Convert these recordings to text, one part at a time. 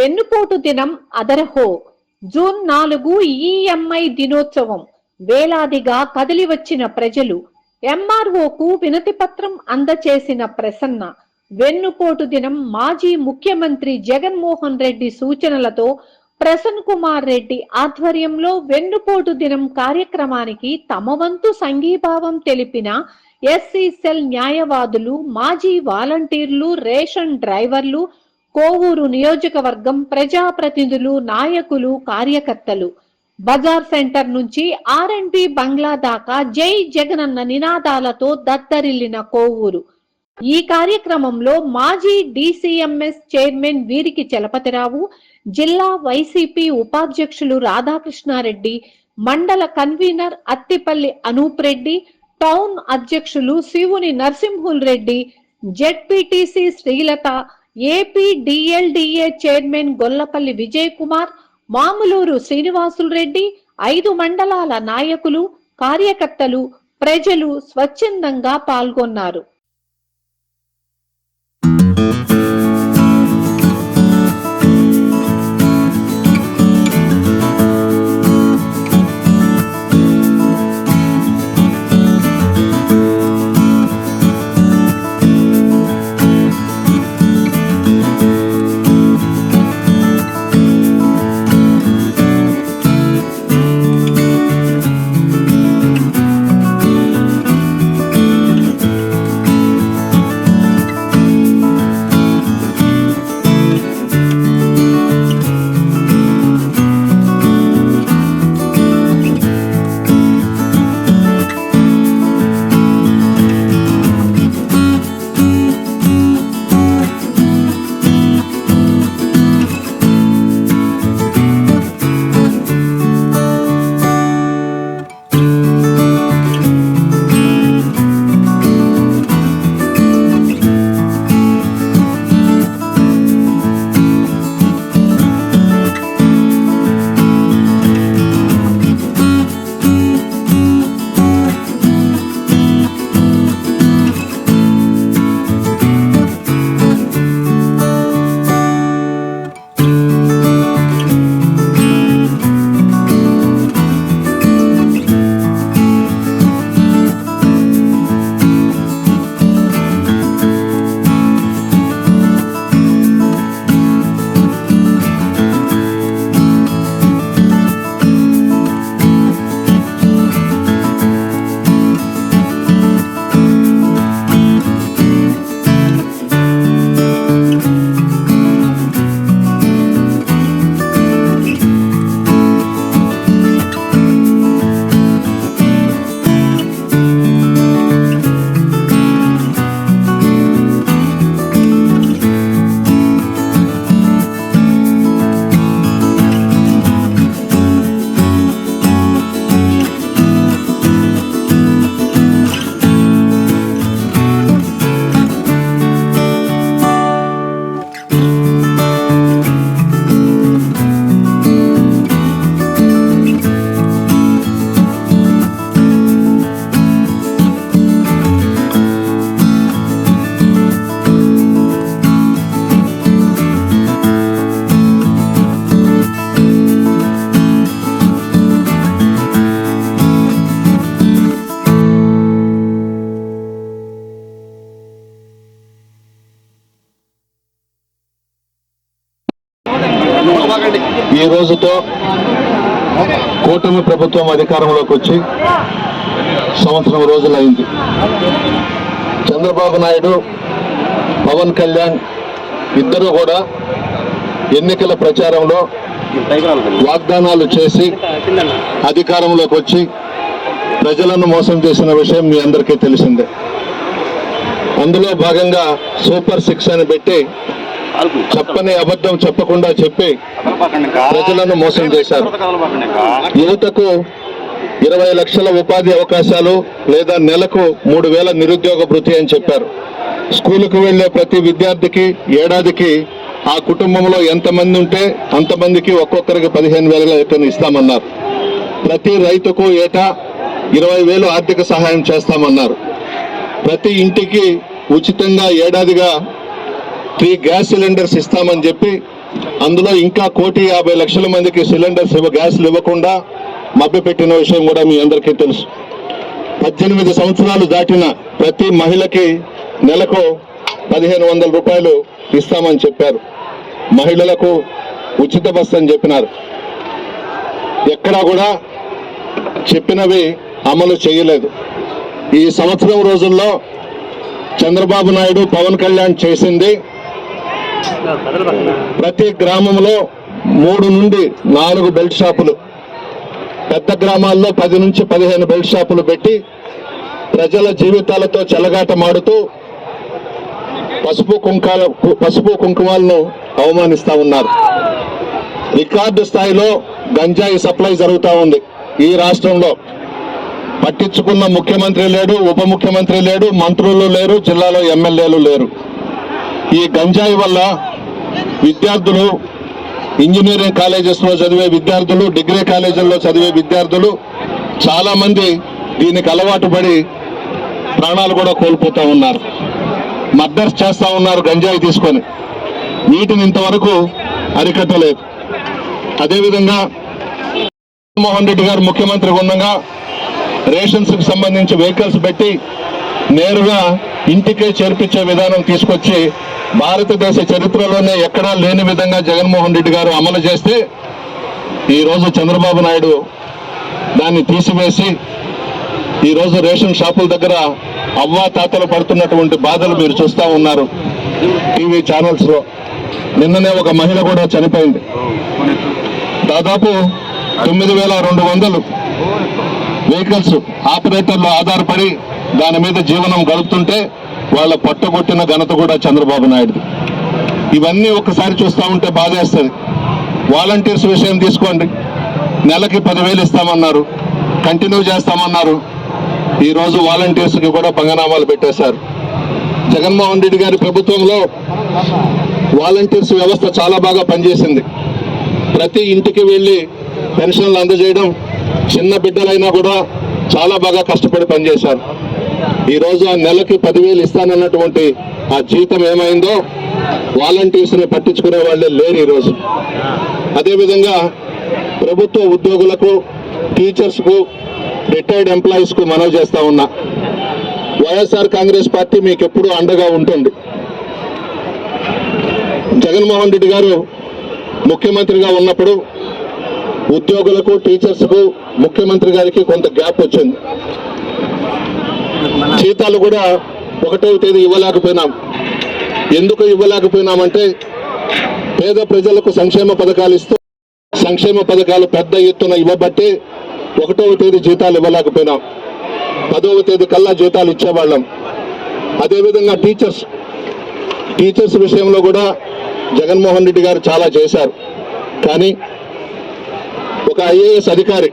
వెన్నుపోటు దినం అదరహో. June 4 EMI దినోత్సవం. వేలాదిగా కదిలి వచ్చిన ప్రజలు. ఎంఆర్ఓకు వినతి పత్రం అందచేసిన ప్రసన్న. వెన్నుపోటు దినం మాజీ ముఖ్యమంత్రి జగన్మోహన్ రెడ్డి సూచనలతో ప్రసన్న కుమార్ రెడ్డి ఆధ్వర్యంలో వెన్నుపోటు దినం కార్యక్రమానికి తమ వంతు సంఘీభావం తెలిపిన ఎస్సీ సెల్ న్యాయవాదులు, మాజీ వాలంటీర్లు, రేషన్ డ్రైవర్లు, కోవూరు నియోజకవర్గం ప్రజాప్రతినిధులు, నాయకులు, కార్యకర్తలు. బజార్ సెంటర్ నుంచి ఆర్ఎండ్బి బంగ్లా దాకా జై జగనన్న నినాదాలతో దద్దరిల్లిన కోవూరు. ఈ కార్యక్రమంలో మాజీ డిసిఎంఎస్ చైర్మన్ వీరికి చలపతిరావు, జిల్లా వైసీపీ ఉపాధ్యక్షులు రాధాకృష్ణారెడ్డి, మండల కన్వీనర్ అత్తిపల్లి అనూప్ రెడ్డి, టౌన్ అధ్యక్షులు Shivuni Narasimhul Reddy, ZPTC Srilatha, AP DLDA chairman Gollapalli Vijay Kumar, Mamuluru Srinivasulu Reddy, 5 మండలాల నాయకులు, కార్యకర్తలు, ప్రజలు స్వచ్ఛందంగా పాల్గొన్నారు. ఈ రోజుతో కూటమి ప్రభుత్వం అధికారంలోకి వచ్చి సంవత్సరం రోజులైంది. చంద్రబాబు నాయుడు, పవన్ కళ్యాణ్ ఇద్దరు కూడా ఎన్నికల ప్రచారంలో వాగ్దానాలు చేసి అధికారంలోకి వచ్చి ప్రజలను మోసం చేసిన విషయం మీ అందరికీ తెలిసిందే. అందులో భాగంగా సూపర్ 6 అని పెట్టి చెప్పని అబద్ధం చెప్పకుండా చెప్పి ప్రజలను మోసం చేశారు. యువతకు 20 లక్షల ఉపాధి అవకాశాలు లేదా నెలకు 3,000 నిరుద్యోగ భృతి అని చెప్పారు. స్కూలుకు వెళ్లే ప్రతి విద్యార్థికి ఏడాదికి ఆ కుటుంబంలో ఎంతమంది ఉంటే అంతమందికి ఒక్కొక్కరికి 15,000 ఇస్తామన్నారు. ప్రతి రైతుకు ఏటా 20,000 ఆర్థిక సహాయం చేస్తామన్నారు. ప్రతి ఇంటికి ఉచితంగా ఏడాదిగా 3 గ్యాస్ సిలిండర్స్ ఇస్తామని చెప్పి అందులో ఇంకా 1,50,00,000 మందికి సిలిండర్స్ గ్యాస్లు ఇవ్వకుండా మభ్యపెట్టిన విషయం కూడా మీ అందరికీ తెలుసు. 18 సంవత్సరాలు దాటిన ప్రతి మహిళకి నెలకు 1,500 రూపాయలు ఇస్తామని చెప్పారు. మహిళలకు ఉచిత బస్సు అని చెప్పినారు. ఎక్కడా కూడా చెప్పినవి అమలు చేయలేదు. ఈ సంవత్సరం రోజుల్లో చంద్రబాబు నాయుడు, పవన్ కళ్యాణ్ చేసింది ప్రతి గ్రామంలో 3 నుండి 4 బెల్ట్ షాపులు, పెద్ద గ్రామాల్లో 10 నుంచి 15 బెల్ట్ షాపులు పెట్టి ప్రజల జీవితాలతో చెలగాటమాడుతూ పసుపు కుంకుమాలను అవమానిస్తా ఉన్నారు. రికార్డు స్థాయిలో గంజాయి సప్లై జరుగుతూ ఉంది ఈ రాష్ట్రంలో. పట్టించుకున్న ముఖ్యమంత్రి లేడు, ఉప ముఖ్యమంత్రి లేడు, మంత్రులు లేరు, జిల్లాలో ఎమ్మెల్యేలు లేరు. ఈ గంజాయి వల్ల విద్యార్థులు, ఇంజనీరింగ్ కాలేజెస్లో చదివే విద్యార్థులు, డిగ్రీ కాలేజీల్లో చదివే విద్యార్థులు చాలా మంది దీనికి అలవాటు పడి ప్రాణాలు కూడా కోల్పోతా ఉన్నారు. మర్డర్స్ చేస్తా ఉన్నారు గంజాయి తీసుకొని. వీటిని ఇంతవరకు అరికట్టలేదు. అదేవిధంగా జగన్మోహన్ రెడ్డి గారు ముఖ్యమంత్రిగా ఉండగా రేషన్స్ కి సంబంధించి వెహికల్స్ పెట్టి నేరుగా ఇంటికే చేర్పించే విధానం తీసుకొచ్చి భారతదేశ చరిత్రలోనే ఎక్కడా లేని విధంగా జగన్మోహన్ రెడ్డి గారు అమలు చేస్తే ఈరోజు చంద్రబాబు నాయుడు దాన్ని తీసివేసి ఈరోజు రేషన్ షాపుల దగ్గర అవ్వాతాతలు పడుతున్నటువంటి బాధలు మీరు చూస్తూ ఉన్నారు టీవీ ఛానల్స్ లో. నిన్ననే ఒక మహిళ కూడా చనిపోయింది. దాదాపు 9,200 వెహికల్స్ ఆపరేటర్లు ఆధారపడి దాని మీద జీవనం గడుపుతుంటే వాళ్ళ పట్టగొట్టిన ఘనత కూడా చంద్రబాబు నాయుడు. ఇవన్నీ ఒకసారి చూస్తూ ఉంటే బాధేస్తుంది. వాలంటీర్స్ విషయం తీసుకోండి. నెలకి 10,000 ఇస్తామన్నారు, కంటిన్యూ చేస్తామన్నారు. ఈరోజు వాలంటీర్స్కి కూడా పంగనామాలు పెట్టేశారు. జగన్మోహన్ రెడ్డి గారి ప్రభుత్వంలో వాలంటీర్స్ వ్యవస్థ చాలా బాగా పనిచేసింది. ప్రతి ఇంటికి వెళ్ళి పెన్షన్లు అందజేయడం, చిన్న బిడ్డలైనా కూడా చాలా బాగా కష్టపడి పనిచేశారు. ఈరోజు ఆ నెలకి 10,000 ఇస్తానన్నటువంటి ఆ జీతం ఏమైందో వాలంటీర్స్ని పట్టించుకునే వాళ్ళే లేరు ఈరోజు. అదేవిధంగా ప్రభుత్వ ఉద్యోగులకు, టీచర్స్కు, రిటైర్డ్ ఎంప్లాయీస్కు మనవి చేస్తా ఉన్నా, వైఎస్ఆర్ కాంగ్రెస్ పార్టీ మీకు ఎప్పుడూ అండగా ఉంటుంది. జగన్మోహన్ రెడ్డి గారు ముఖ్యమంత్రిగా ఉన్నప్పుడు ఉద్యోగులకు, టీచర్స్కు ముఖ్యమంత్రి గారికి కొంత గ్యాప్ వచ్చింది. జీతాలు కూడా 1వ తేదీ ఇవ్వలేకపోయినాం. ఎందుకు ఇవ్వలేకపోయినామంటే పేద ప్రజలకు సంక్షేమ పథకాలు ఇస్తూ సంక్షేమ పథకాలు పెద్ద ఎత్తున ఇవ్వబట్టి 1వ తేదీ జీతాలు ఇవ్వలేకపోయినాం. 10వ తేదీ కల్లా జీతాలు ఇచ్చేవాళ్ళం. అదేవిధంగా టీచర్స్ విషయంలో కూడా జగన్మోహన్ రెడ్డి గారు చాలా చేశారు. కానీ ఒక ఐఏఎస్ అధికారి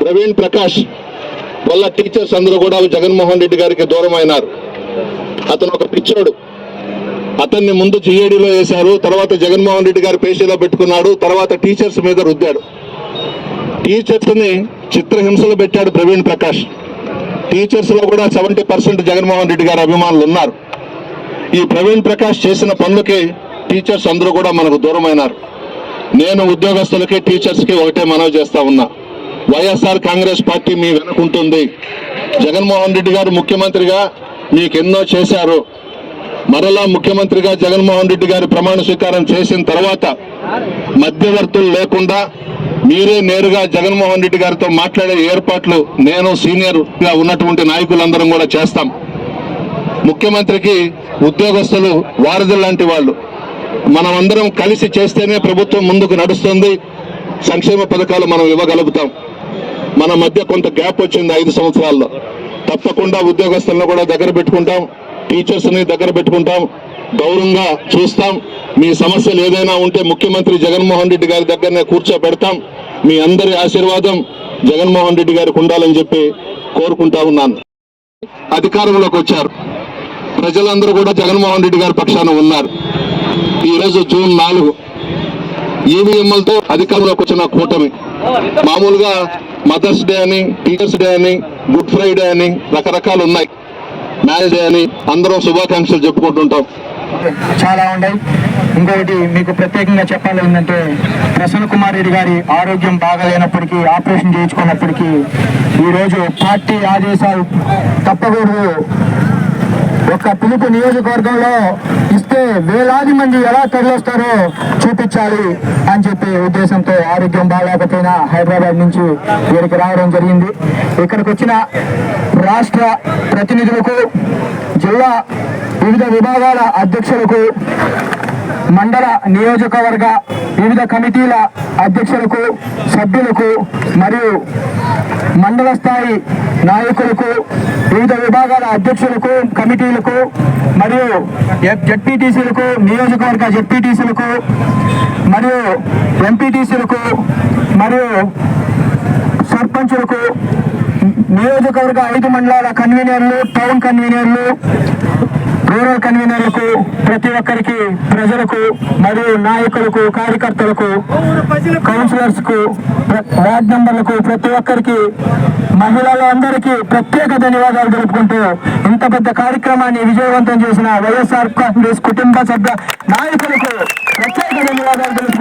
ప్రవీణ్ ప్రకాష్ వల్ల టీచర్స్ అందరూ కూడా జగన్మోహన్ రెడ్డి గారికి దూరం అయినారు. అతను ఒక పిచ్చోడు. అతన్ని ముందు జీఏడీలో వేశారు, తర్వాత జగన్మోహన్ రెడ్డి గారు పేషీలో పెట్టుకున్నాడు, తర్వాత టీచర్స్ మీద రుద్దాడు. టీచర్స్ని చిత్రహింసలు పెట్టాడు ప్రవీణ్ ప్రకాష్. టీచర్స్ లో కూడా 70% జగన్మోహన్ రెడ్డి గారి అభిమానులు ఉన్నారు. ఈ ప్రవీణ్ ప్రకాష్ చేసిన పనులకి టీచర్స్ అందరూ కూడా మనకు దూరమైనారు. నేను ఉద్యోగస్తులకి, టీచర్స్కి ఒకటే మనవి చేస్తా ఉన్నా, వైఎస్ఆర్ కాంగ్రెస్ పార్టీ మీ వెనుకుంటుంది. జగన్మోహన్ రెడ్డి గారు ముఖ్యమంత్రిగా మీకెన్నో చేశారు. మరలా ముఖ్యమంత్రిగా జగన్మోహన్ రెడ్డి గారి ప్రమాణ స్వీకారం చేసిన తర్వాత మధ్యవర్తులు లేకుండా మీరే నేరుగా జగన్మోహన్ రెడ్డి గారితో మాట్లాడే ఏర్పాట్లు నేను సీనియర్ గా ఉన్నటువంటి నాయకులందరం కూడా చేస్తాం. ముఖ్యమంత్రికి ఉద్యోగస్తులు వారధులు లాంటి వాళ్ళు. మనమందరం కలిసి చేస్తేనే ప్రభుత్వం ముందుకు నడుస్తుంది. సంక్షేమ పథకాలు మనం ఇవ్వగలుగుతాం. మన మధ్య కొంత గ్యాప్ వచ్చింది 5 సంవత్సరాల్లో. తప్పకుండా ఉద్యోగస్తులను కూడా దగ్గర పెట్టుకుంటాం, టీచర్స్ ని దగ్గర పెట్టుకుంటాం, గౌరవంగా చూస్తాం. మీ సమస్యలు ఏదైనా ఉంటే ముఖ్యమంత్రి జగన్మోహన్ రెడ్డి గారి దగ్గరనే కూర్చోబెడతాం. మీ అందరి ఆశీర్వాదం జగన్మోహన్ రెడ్డి గారికి ఉండాలని చెప్పి కోరుకుంటా ఉన్నాను. అధికారంలోకి వచ్చారు. ప్రజలందరూ కూడా జగన్మోహన్ రెడ్డి గారి పక్షాన ఉన్నారు. ఈరోజు జూన్ 4 ఈవీఎంలతో అధికారంలోకి వచ్చిన కూటమి. మామూలుగా మదర్స్ డే అని, టీచర్స్ డే అని, గుడ్ ఫ్రైడే అని రకరకాలు ఉన్నాయి. మ్యారేజ్ డే అని అందరం శుభాకాంక్షలు చెప్పుకుంటుంటాం. చాలా ఉన్నాయి. ఇంకొకటి మీకు ప్రత్యేకంగా చెప్పాలి ఏంటంటే ప్రసన్న కుమార్ రెడ్డి గారి ఆరోగ్యం బాగాలేనప్పటికీ, ఆపరేషన్ చేయించుకున్నప్పటికీ ఈరోజు పార్టీ ఆదేశాలు తప్పకూడదు. ఒక పిలుపు నియోజకవర్గంలో ఇస్తే వేలాది మంది ఎలా తరలిస్తారో చూపించాలి అని చెప్పి ఉద్దేశంతో ఆరోగ్యం బాగాలేకపోయినా హైదరాబాద్ నుంచి ఇక్కడికి రావడం జరిగింది. ఇక్కడికి వచ్చిన రాష్ట్ర ప్రతినిధులకు, జిల్లా వివిధ విభాగాల అధ్యక్షులకు, మండల నియోజకవర్గ వివిధ కమిటీల అధ్యక్షులకు, సభ్యులకు మరియు మండల స్థాయి నాయకులకు, వివిధ విభాగాల అధ్యక్షులకు, కమిటీలకు మరియు జెడ్పీటీసీలకు, నియోజకవర్గ జెడ్పీటీసీలకు మరియు ఎంపీటీసీలకు మరియు సర్పంచులకు, నియోజకవర్గ 5 మండలాల కన్వీనర్లు, టౌన్ కన్వీనర్లు, రూరల్ కన్వీనర్లకు, ప్రతి ఒక్కరికి, ప్రజలకు మరియు నాయకులకు, కార్యకర్తలకు, కౌన్సిలర్స్ కు, వార్డ్ మెంబర్లకు, ప్రతి ఒక్కరికి, మహిళలు అందరికీ ప్రత్యేక ధన్యవాదాలు తెలుపుకుంటూ ఇంత పెద్ద కార్యక్రమాన్ని విజయవంతం చేసిన వైఎస్ఆర్ కాంగ్రెస్ కుటుంబ సభ్య నాయకులకు ప్రత్యేక ధన్యవాదాలు తెలుపుకుంటూ